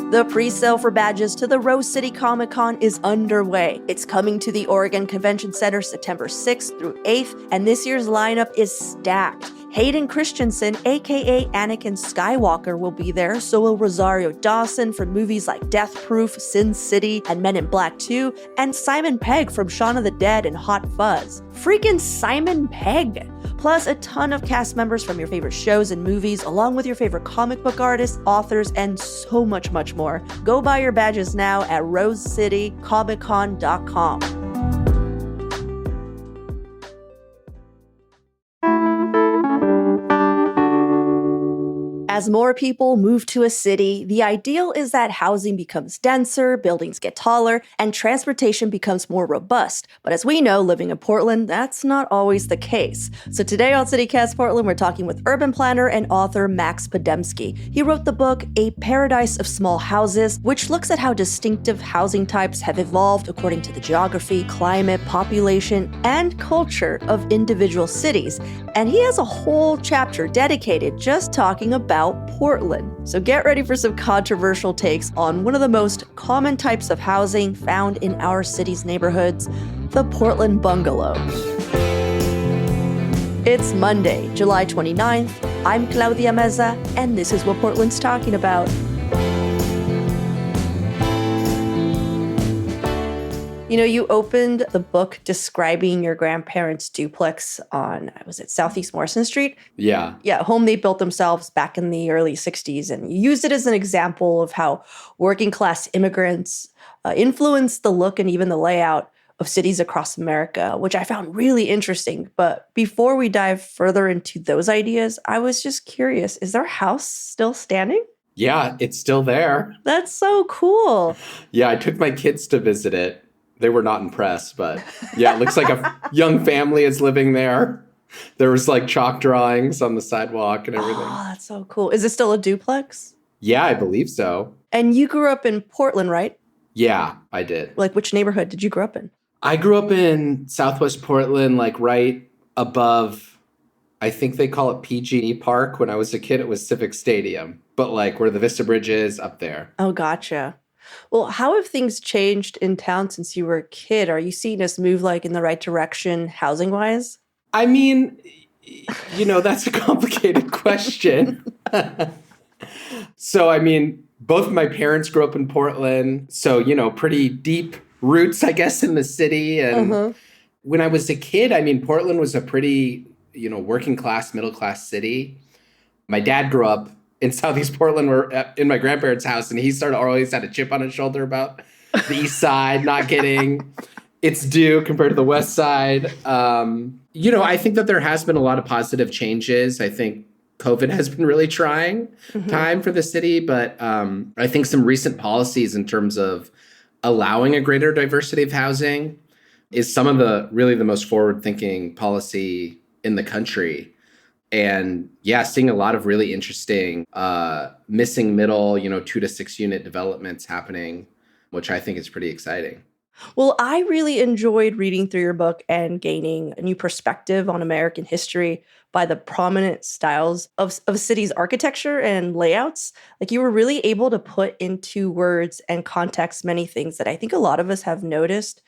The pre-sale for badges to the Rose City Comic Con is underway. It's coming to the Oregon Convention Center September 6th through 8th, and this year's lineup is stacked. Hayden Christensen, aka Anakin Skywalker, will be there, so will Rosario Dawson from movies like Death Proof, Sin City, and Men in Black 2, and Simon Pegg from Shaun of the Dead and Hot Fuzz. Freaking Simon Pegg! Plus a ton of cast members from your favorite shows and movies, along with your favorite comic book artists, authors, and so much more. Go buy your badges now at rosecitycomiccon.com. As more people move to a city, the ideal is that housing becomes denser, buildings get taller, and transportation becomes more robust. But as we know, living in Portland, that's not always the case. So today on CityCast Portland, we're talking with urban planner and author Max Podemski. He wrote the book, A Paradise of Small Houses, which looks at how distinctive housing types have evolved according to the geography, climate, population, and culture of individual cities. And he has a whole chapter dedicated just talking about Portland. So get ready for some controversial takes on one of the most common types of housing found in our city's neighborhoods, the Portland Bungalow. It's Monday, July 29th. I'm Claudia Mesa, and this is what Portland's talking about. You know, you opened the book describing your grandparents' duplex on, was it Southeast Morrison Street? Yeah. Yeah, a home they built themselves back in the early 60s. And you used it as an example of how working class immigrants influenced the look and even the layout of cities across America, which I found really interesting. But before we dive further into those ideas, I was just curious, is their house still standing? Yeah, it's still there. That's so cool. Yeah, I took my kids to visit it. They were not impressed, but yeah, it looks like a young family is living there. There was like chalk drawings on the sidewalk and everything. Oh, that's so cool. Is it still a duplex? Yeah, I believe so. And you grew up in Portland, right? Yeah, I did. Like, which neighborhood did you grow up in? I grew up in Southwest Portland, like right above, I think they call it PG&E Park. When I was a kid, it was Civic Stadium, but like where the Vista Bridge is up there. Oh, gotcha. Well, how have things changed in town since you were a kid? Are you seeing us move like in the right direction housing-wise? I mean, you know, that's a complicated question. So, I mean, both of my parents grew up in Portland. So, you know, pretty deep roots, I guess, in the city. And when I was a kid, I mean, Portland was a pretty, you know, working class, middle class city. My dad grew up in Southeast Portland, we're in my grandparents' house, and he always had a chip on his shoulder about the East Side not getting its due compared to the West Side. You know, I think that there has been a lot of positive changes. I think COVID has been really trying time for the city, but I think some recent policies in terms of allowing a greater diversity of housing is some of the most forward-thinking policy in the country. And yeah, seeing a lot of really interesting missing middle, you know, 2 to 6 unit developments happening, which I think is pretty exciting. Well, I really enjoyed reading through your book and gaining a new perspective on American history by the prominent styles of cities' architecture and layouts. Like, you were really able to put into words and context many things that I think a lot of us have noticed,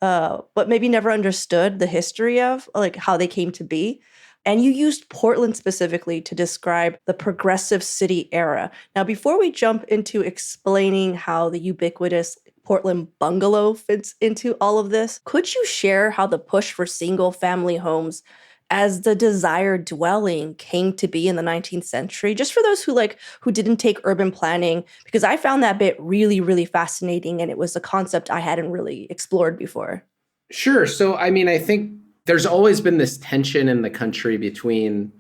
but maybe never understood the history of, like how they came to be. And you used Portland specifically to describe the progressive city era. Now, before we jump into explaining how the ubiquitous Portland Bungalow fits into all of this, could you share how the push for single-family homes as the desired dwelling came to be in the 19th century? Just for those who didn't take urban planning, because I found that bit really, really fascinating, and it was a concept I hadn't really explored before. Sure. So, I mean, I think there's always been this tension in the country between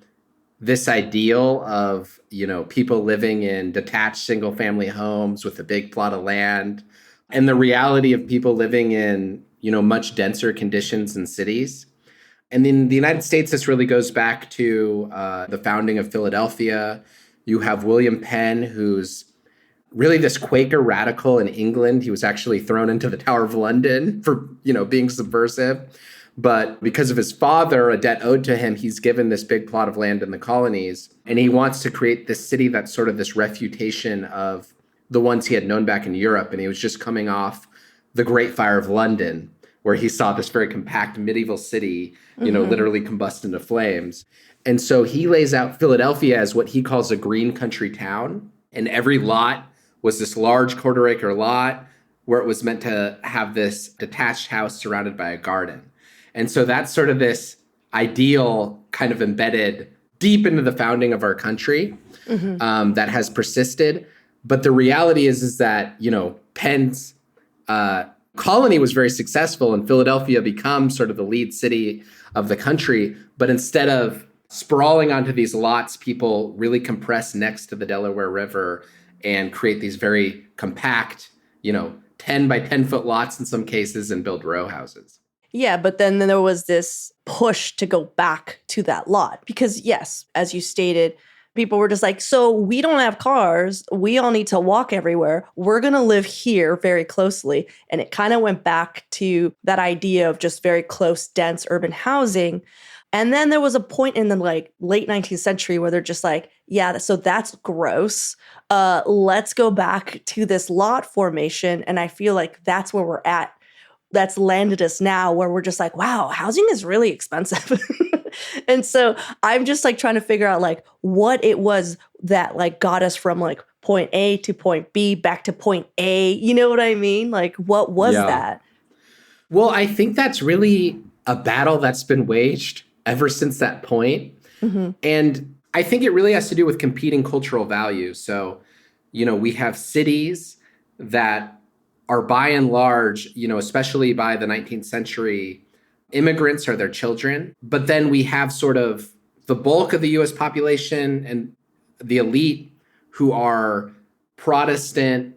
this ideal of, you know, people living in detached single family homes with a big plot of land and the reality of people living in, you know, much denser conditions in cities. And in the United States, this really goes back to the founding of Philadelphia. You have William Penn, who's really this Quaker radical in England. He was actually thrown into the Tower of London for, you know, being subversive. But because of his father, a debt owed to him, he's given this big plot of land in the colonies. And he wants to create this city that's sort of this refutation of the ones he had known back in Europe. And he was just coming off the Great Fire of London, where he saw this very compact medieval city, literally combust into flames. And so he lays out Philadelphia as what he calls a green country town. And every lot was this large quarter acre lot where it was meant to have this detached house surrounded by a garden. And so that's sort of this ideal kind of embedded deep into the founding of our country that has persisted. But the reality is that, Penn's colony was very successful and Philadelphia becomes sort of the lead city of the country. But instead of sprawling onto these lots, people really compress next to the Delaware River and create these very compact, 10 by 10 foot lots in some cases and build row houses. Yeah, but then there was this push to go back to that lot because, yes, as you stated, people were just like, so we don't have cars. We all need to walk everywhere. We're going to live here very closely. And it kind of went back to that idea of just very close, dense urban housing. And then there was a point in the late 19th century where they're just like, yeah, so that's gross. Let's go back to this lot formation. And I feel like that's where we're at. That's landed us now where we're just like, wow, housing is really expensive. And so I'm just trying to figure out what it was that got us from point A to point B back to point A. You know what I mean? What was that? Well, I think that's really a battle that's been waged ever since that point. And I think it really has to do with competing cultural values. So, we have cities that are by and large, especially by the 19th century, immigrants are their children. But then we have sort of the bulk of the US population and the elite who are Protestant,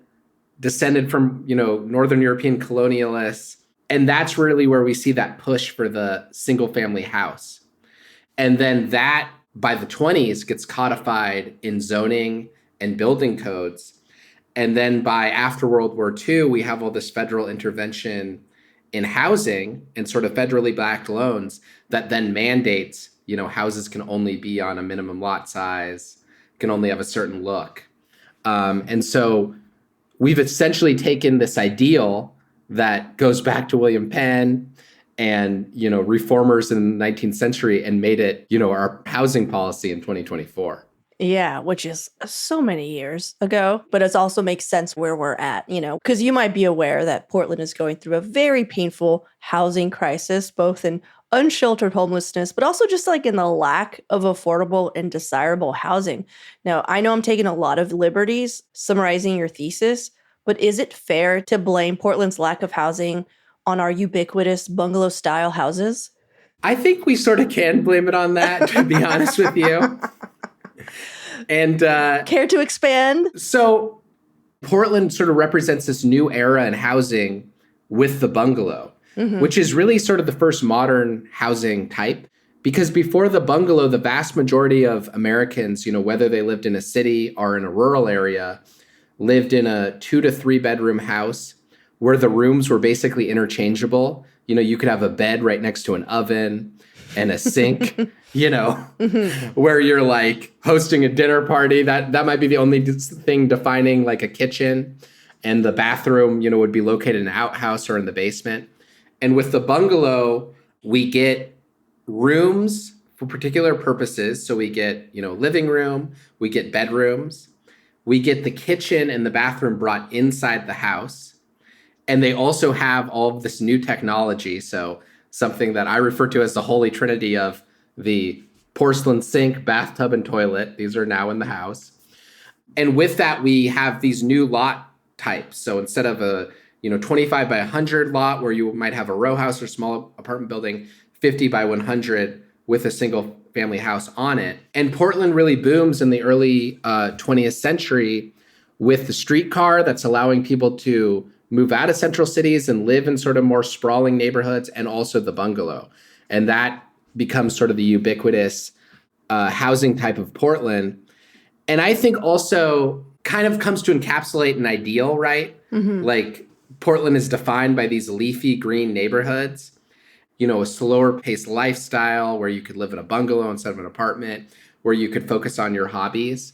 descended from, Northern European colonialists. And that's really where we see that push for the single family house. And then that by the 20s gets codified in zoning and building codes. And then by after World War II, we have all this federal intervention in housing and sort of federally backed loans that then mandates, houses can only be on a minimum lot size, can only have a certain look. And so we've essentially taken this ideal that goes back to William Penn and, reformers in the 19th century and made it, our housing policy in 2024. Yeah, which is so many years ago, but it also makes sense where we're at, because you might be aware that Portland is going through a very painful housing crisis, both in unsheltered homelessness, but also just in the lack of affordable and desirable housing. Now, I know I'm taking a lot of liberties summarizing your thesis, but is it fair to blame Portland's lack of housing on our ubiquitous bungalow style houses? I think we sort of can blame it on that, to be honest with you. And care to expand? So Portland sort of represents this new era in housing with the bungalow, which is really sort of the first modern housing type. Because before the bungalow, the vast majority of Americans, whether they lived in a city or in a rural area, lived in a 2 to 3 bedroom house where the rooms were basically interchangeable. You could have a bed right next to an oven and a sink, where you're hosting a dinner party. That might be the only thing defining a kitchen. And the bathroom, would be located in an outhouse or in the basement. And with the bungalow, we get rooms for particular purposes. So we get, living room, we get bedrooms, we get the kitchen and the bathroom brought inside the house. And they also have all of this new technology. So something that I refer to as the holy trinity of the porcelain sink, bathtub, and toilet. These are now in the house. And with that, we have these new lot types. So instead of a 25 by 100 lot where you might have a row house or small apartment building, 50 by 100 with a single family house on it. And Portland really booms in the early 20th century with the streetcar that's allowing people to move out of central cities and live in sort of more sprawling neighborhoods, and also the bungalow. And that becomes sort of the ubiquitous housing type of Portland. And I think also kind of comes to encapsulate an ideal, right? Portland is defined by these leafy green neighborhoods, a slower paced lifestyle where you could live in a bungalow instead of an apartment, where you could focus on your hobbies.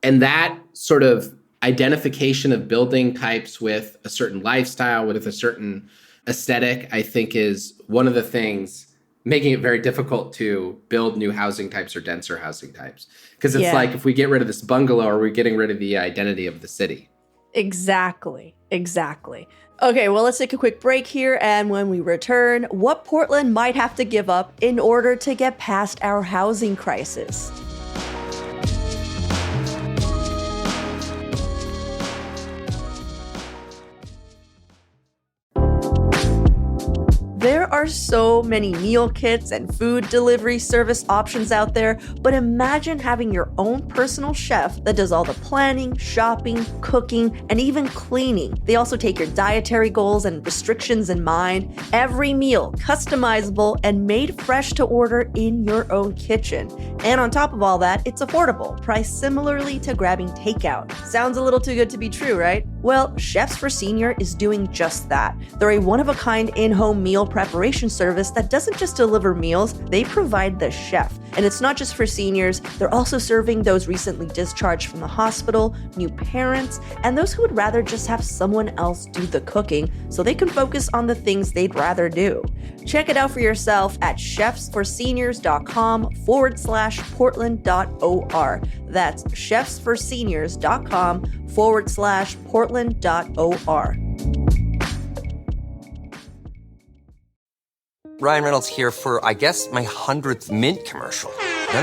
And that sort of identification of building types with a certain lifestyle, with a certain aesthetic, I think is one of the things making it very difficult to build new housing types or denser housing types. Because it's Yeah. like, if we get rid of this bungalow, are we getting rid of the identity of the city? Exactly. Exactly. Okay, well, let's take a quick break here. And when we return, what Portland might have to give up in order to get past our housing crisis. There are so many meal kits and food delivery service options out there, but imagine having your own personal chef that does all the planning, shopping, cooking, and even cleaning. They also take your dietary goals and restrictions in mind. Every meal customizable and made fresh to order in your own kitchen. And on top of all that, it's affordable, priced similarly to grabbing takeout. Sounds a little too good to be true, right? Well, Chefs for Senior is doing just that. They're a one-of-a-kind in-home meal preparation service that doesn't just deliver meals, they provide the chef. And it's not just for seniors, they're also serving those recently discharged from the hospital, new parents, and those who would rather just have someone else do the cooking so they can focus on the things they'd rather do. Check it out for yourself at chefsforseniors.com/portland.or. That's chefsforseniors.com/portland.or. Ryan Reynolds here for, I guess, my 100th Mint commercial. No,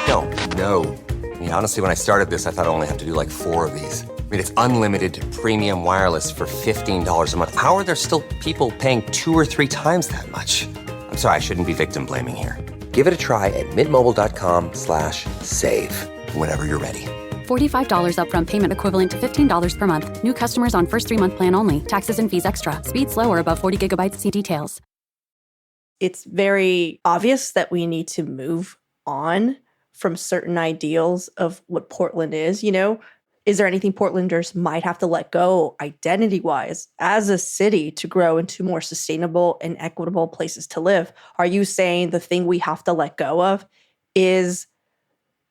don't. No. I mean, honestly, when I started this, I thought I only have to do like 4 of these. I mean, it's unlimited premium wireless for $15 a month. How are there still people paying 2 or 3 times that much? I'm sorry, I shouldn't be victim blaming here. Give it a try at mintmobile.com/save. Whenever you're ready. $45 upfront payment equivalent to $15 per month. New customers on first 3-month plan only. Taxes and fees extra. Speed slower above 40 gigabytes. See details. It's very obvious that we need to move on from certain ideals of what Portland is, you know? Is there anything Portlanders might have to let go identity-wise as a city to grow into more sustainable and equitable places to live? Are you saying the thing we have to let go of is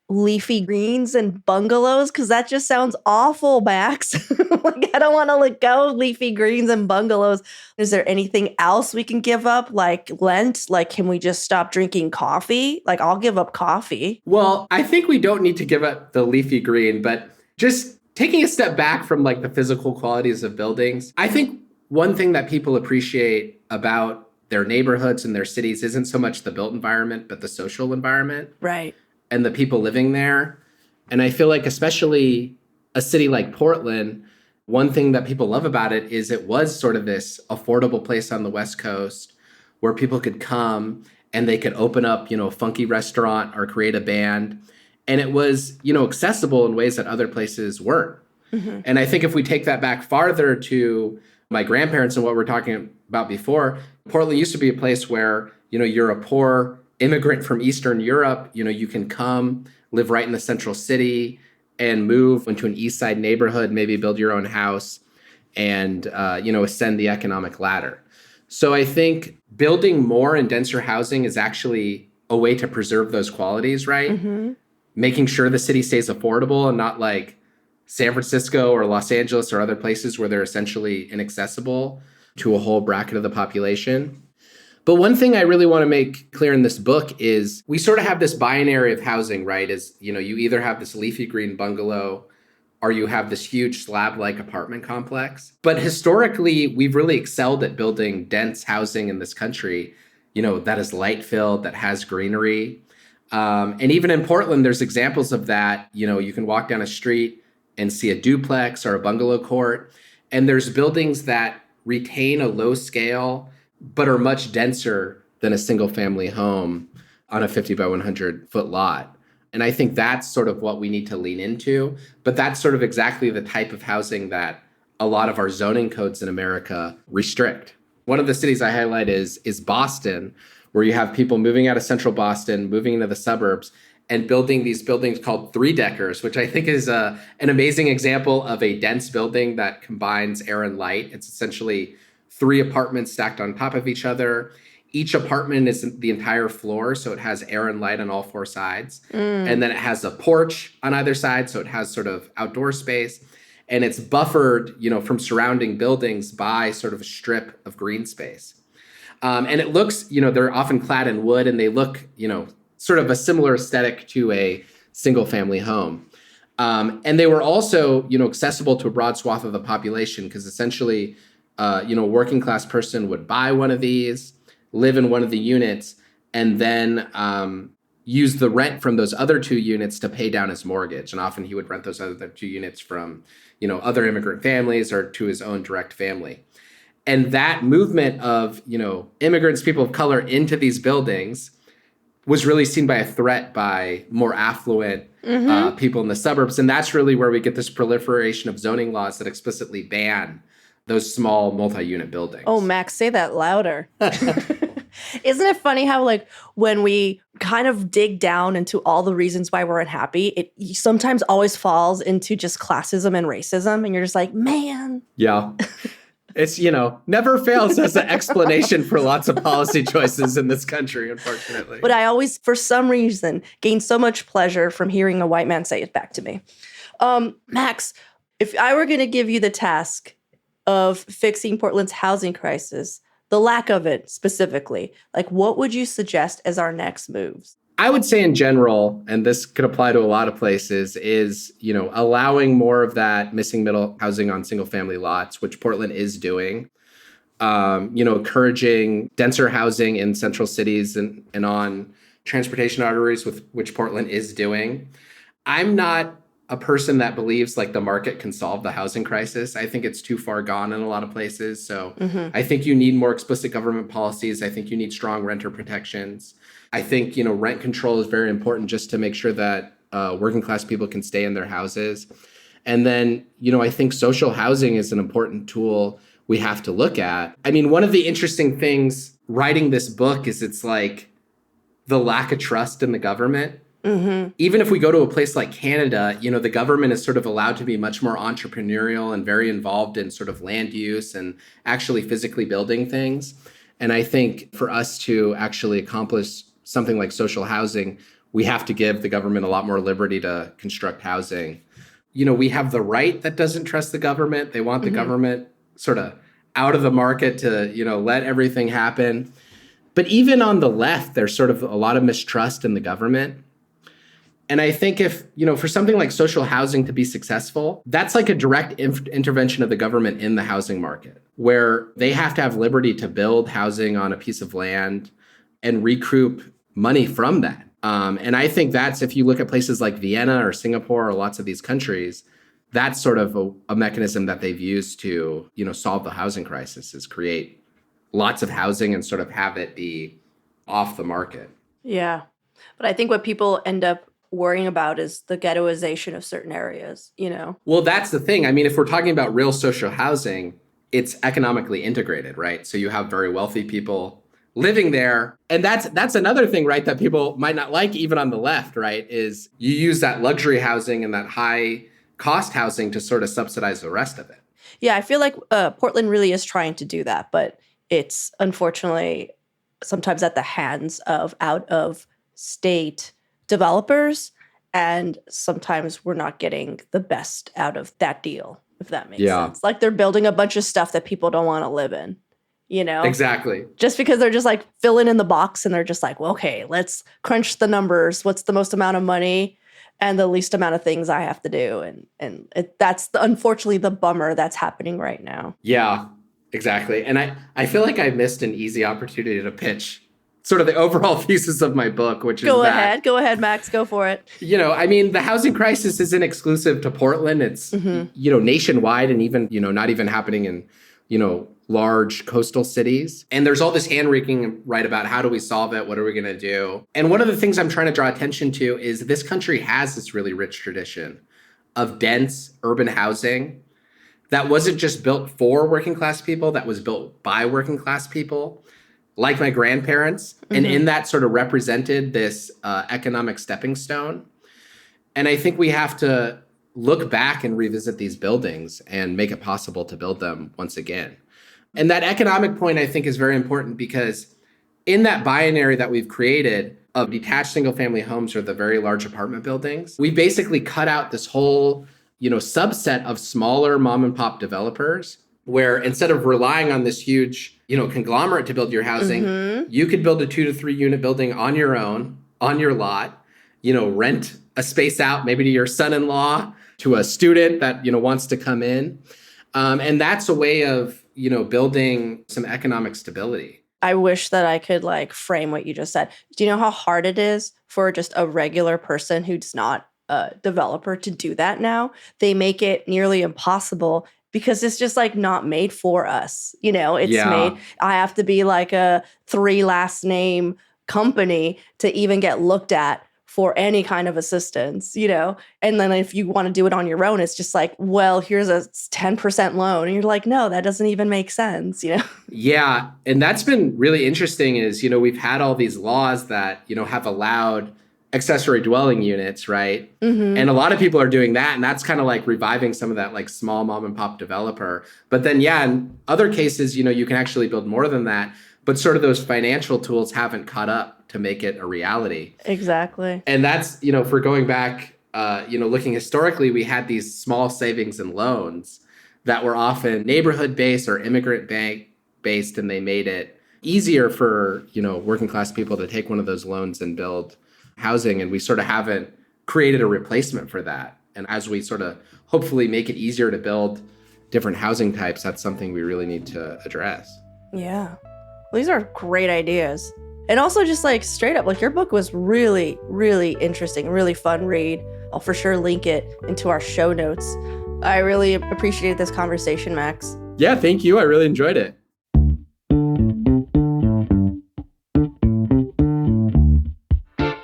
leafy greens and bungalows? Because that just sounds awful, Max. Like, I don't want to let go of leafy greens and bungalows. Is there anything else we can give up, like Lent? Like, can we just stop drinking coffee? Like, I'll give up coffee. Well, I think we don't need to give up the leafy green, but just taking a step back from like the physical qualities of buildings, I think one thing that people appreciate about their neighborhoods and their cities isn't so much the built environment, but the social environment. Right. And the people living there. And I feel like especially a city like Portland, one thing that people love about it is it was sort of this affordable place on the West Coast where people could come and they could open up, a funky restaurant or create a band. And it was, accessible in ways that other places weren't. Mm-hmm. And I think if we take that back farther to my grandparents and what we're talking about before, Portland used to be a place where, you're a poor immigrant from Eastern Europe, you can come live right in the central city and move into an East Side neighborhood, maybe build your own house and, ascend the economic ladder. So I think building more and denser housing is actually a way to preserve those qualities, right? Mm-hmm. Making sure the city stays affordable and not like San Francisco or Los Angeles or other places where they're essentially inaccessible to a whole bracket of the population. But one thing I really want to make clear in this book is we sort of have this binary of housing, right? You either have this leafy green bungalow or you have this huge slab-like apartment complex. But historically, we've really excelled at building dense housing in this country, that is light-filled, that has greenery. And even in Portland, there's examples of that. You can walk down a street and see a duplex or a bungalow court. And there's buildings that retain a low scale but are much denser than a single family home on a 50 by 100 foot lot. And I think that's sort of what we need to lean into. But that's sort of exactly the type of housing that a lot of our zoning codes in America restrict. One of the cities I highlight is Boston, where you have people moving out of central Boston, moving into the suburbs, and building these buildings called 3-deckers, which I think is an amazing example of a dense building that combines air and light. It's essentially 3 apartments stacked on top of each other. each apartment is the entire floor, so it has air and light on all four sides. And then it has a porch on either side, so it has sort of outdoor space. And it's buffered, from surrounding buildings by sort of a strip of green space. And it looks, they're often clad in wood, and they look, sort of a similar aesthetic to a single family home. And they were also, accessible to a broad swath of the population, because essentially, a working class person would buy one of these, live in one of the units, and then use the rent from those other two units to pay down his mortgage. And often he would rent those other two units from, other immigrant families or to his own direct family. And that movement of, immigrants, people of color into these buildings was really seen by a threat by more affluent people in the suburbs. And that's really where we get this proliferation of zoning laws that explicitly ban those small multi-unit buildings. Oh, Max, say that louder. Isn't it funny how, when we kind of dig down into all the reasons why we're unhappy, it sometimes always falls into just classism and racism. And you're just like, man. Yeah. It's, never fails as an explanation for lots of policy choices in this country, unfortunately. But I always, for some reason, gain so much pleasure from hearing a white man say it back to me. Max, if I were going to give you the task of fixing Portland's housing crisis, the lack of it specifically, what would you suggest as our next moves? I would say in general, and this could apply to a lot of places, is, allowing more of that missing middle housing on single family lots, which Portland is doing. Encouraging denser housing in central cities and on transportation arteries, with which Portland is doing. I'm not a person that believes the market can solve the housing crisis. I think it's too far gone in a lot of places. So I think you need more explicit government policies. I think you need strong renter protections. I think, rent control is very important just to make sure that working class people can stay in their houses. And then, I think social housing is an important tool we have to look at. I mean, one of the interesting things writing this book is it's the lack of trust in the government. Even if we go to a place like Canada, the government is sort of allowed to be much more entrepreneurial and very involved in sort of land use and actually physically building things. And I think for us to actually accomplish something like social housing, we have to give the government a lot more liberty to construct housing. We have the right that doesn't trust the government. They want the government sort of out of the market to, let everything happen. But even on the left, there's sort of a lot of mistrust in the government. And I think if, for something like social housing to be successful, that's like a direct intervention of the government in the housing market, where they have to have liberty to build housing on a piece of land and recoup money from that. And I think that's, if you look at places like Vienna or Singapore or lots of these countries, that's sort of a mechanism that they've used to, solve the housing crisis, is create lots of housing and sort of have it be off the market. Yeah. But I think what people end up worrying about is the ghettoization of certain areas, Well, that's the thing. I mean, if we're talking about real social housing, it's economically integrated, right? So you have very wealthy people living there. And that's another thing, right, that people might not like, even on the left, right, is you use that luxury housing and that high cost housing to sort of subsidize the rest of it. Yeah, I feel like Portland really is trying to do that, but it's unfortunately sometimes at the hands of out-of-state developers, and sometimes we're not getting the best out of that deal, if that makes sense. They're building a bunch of stuff that people don't want to live in, Exactly. Just because they're just filling in the box, and they're just well, okay, let's crunch the numbers. What's the most amount of money and the least amount of things I have to do? And that's unfortunately the bummer that's happening right now. Yeah, exactly. And I feel like I missed an easy opportunity to pitch sort of the overall thesis of my book, which is Go ahead, Max, go for it. I mean, the housing crisis isn't exclusive to Portland. It's, nationwide, and even, not even happening in, large coastal cities. And there's all this hand-wringing, right, about how do we solve it? What are we going to do? And one of the things I'm trying to draw attention to is this country has this really rich tradition of dense urban housing that wasn't just built for working class people, that was built by working class people, like my grandparents, and in that sort of represented this economic stepping stone. And I think we have to look back and revisit these buildings and make it possible to build them once again. And that economic point, I think, is very important because in that binary that we've created of detached single family homes or the very large apartment buildings, we basically cut out this whole, subset of smaller mom and pop developers where instead of relying on this huge, conglomerate to build your housing, you could build a 2 to 3 unit building on your own, on your lot, rent a space out maybe to your son-in-law, to a student that, wants to come in. And that's a way of, building some economic stability. I wish that I could frame what you just said. Do you know how hard it is for just a regular person who's not a developer to do that now? They make it nearly impossible because it's just not made for us. It's made, I have to be a 3 last name company to even get looked at for any kind of assistance, And then if you want to do it on your own, it's just well, here's a 10% loan. And you're no, that doesn't even make sense, Yeah. And that's been really interesting is, we've had all these laws that, have allowed accessory dwelling units, right? And a lot of people are doing that. And that's kind of reviving some of that small mom and pop developer. But then, in other cases, you can actually build more than that. But sort of those financial tools haven't caught up to make it a reality. Exactly. And that's, if we're going back, looking historically, we had these small savings and loans that were often neighborhood-based or immigrant bank-based, and they made it easier for, working class people to take one of those loans and build housing. And we sort of haven't created a replacement for that. And as we sort of hopefully make it easier to build different housing types, that's something we really need to address. Yeah. Well, these are great ideas. And also just straight up, your book was really, really interesting, really fun read. I'll for sure link it into our show notes. I really appreciated this conversation, Max. Yeah, thank you. I really enjoyed it.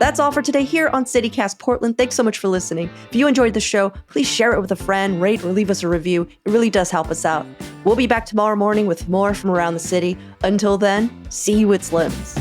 That's all for today here on CityCast Portland. Thanks so much for listening. If you enjoyed the show, please share it with a friend, rate or leave us a review. It really does help us out. We'll be back tomorrow morning with more from around the city. Until then, see you at Slim's.